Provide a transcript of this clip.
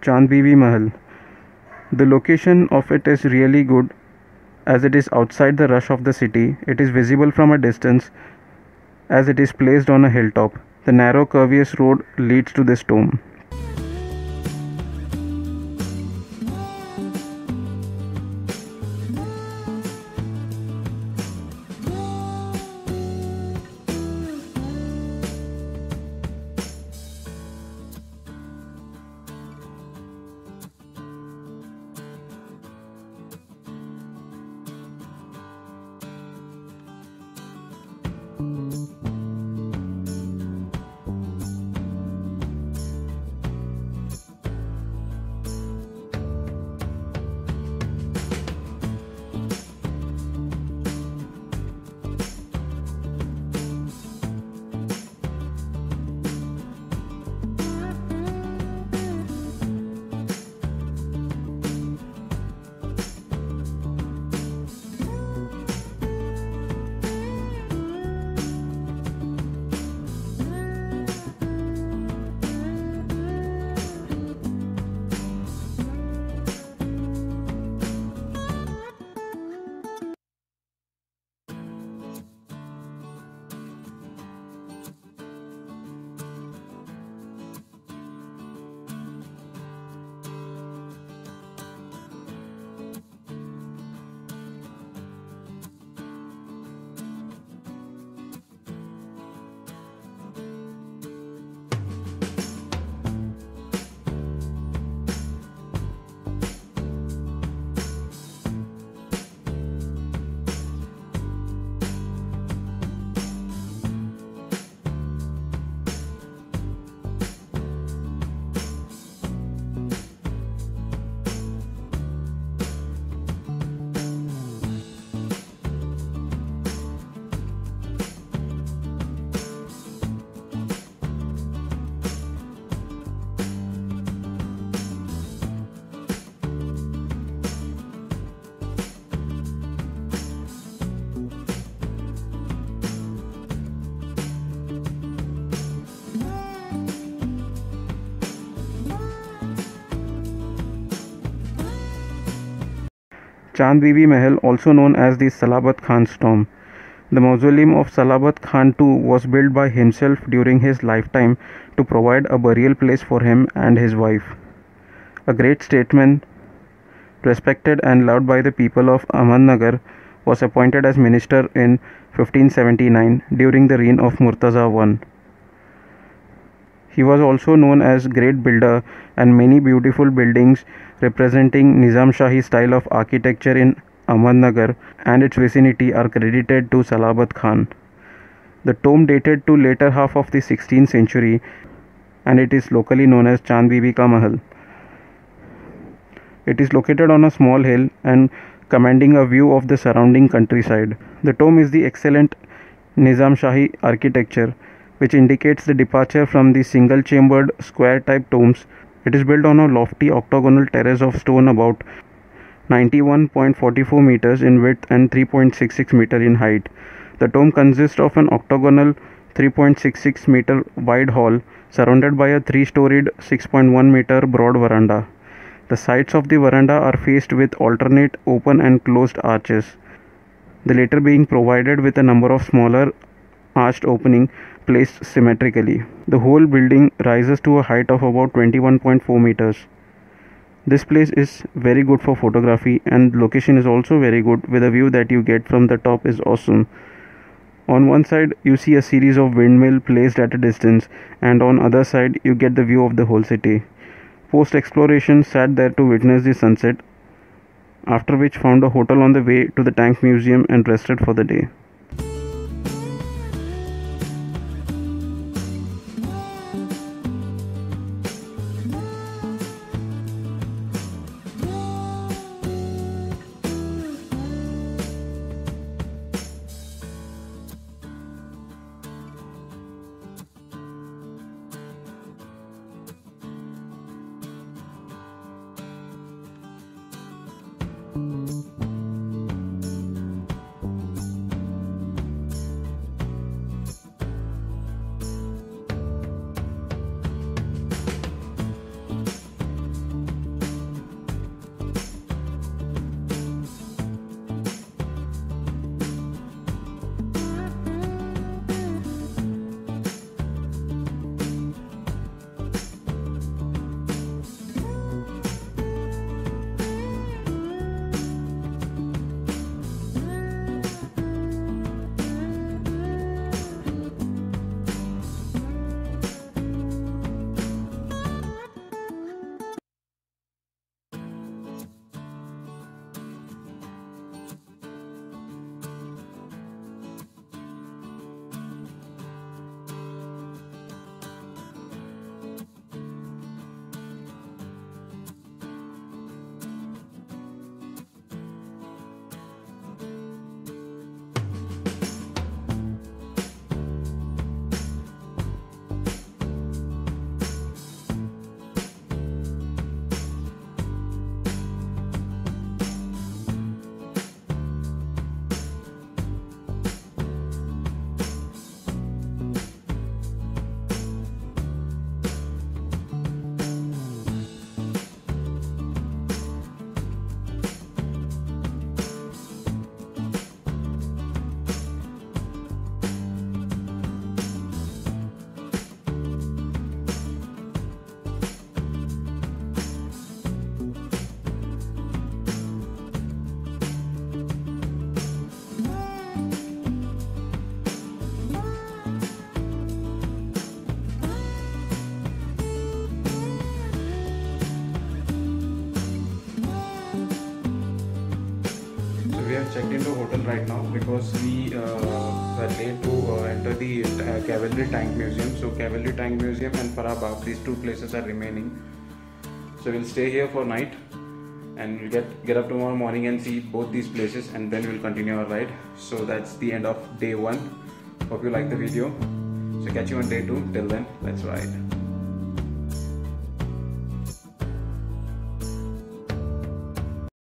Chand Bibi Mahal. The location of it is really good as it is outside the rush of the city. It is visible from a distance as it is placed on a hilltop. The narrow curvious road leads to this tomb. Chand Bibi Mahal, also known as the Salabat Khan's tomb. The mausoleum of Salabat Khan II was built by himself during his lifetime to provide a burial place for him and his wife. A great statesman, respected and loved by the people of Ahmednagar, was appointed as minister in 1579 during the reign of Murtaza I. He was also known as great builder, and many beautiful buildings representing Nizam Shahi style of architecture in Ahmednagar and its vicinity are credited to Salabat Khan. The tomb dated to later half of the 16th century and it is locally known as Chand Bibi Ka Mahal. It is located on a small hill and commanding a view of the surrounding countryside. The tomb is the excellent Nizam Shahi architecture, which indicates the departure from the single-chambered square-type tombs. It is built on a lofty octagonal terrace of stone about 91.44 meters in width and 3.66 meter in height. The tomb consists of an octagonal 3.66 meter wide hall surrounded by a 3-storied 6.1 meter broad veranda. The sides of the veranda are faced with alternate open and closed arches, the latter being provided with a number of smaller arched openings placed symmetrically. The whole building rises to a height of about 21.4 meters. This place is very good for photography and location is also very good, with a view that you get from the top is awesome. On one side you see a series of windmill placed at a distance, and on other side you get the view of the whole city. Post exploration sat there to witness the sunset, after which found a hotel on the way to the Tank Museum and rested for the day. have checked into hotel right now because we were late to enter the Cavalry Tank Museum. So Cavalry Tank Museum and Farah Bagh, these two places are remaining. So we'll stay here for night and we'll get up tomorrow morning and see both these places, and then we'll continue our ride. So that's the end of day 1. Hope you like the video. So catch you on day 2. Till then, let's ride.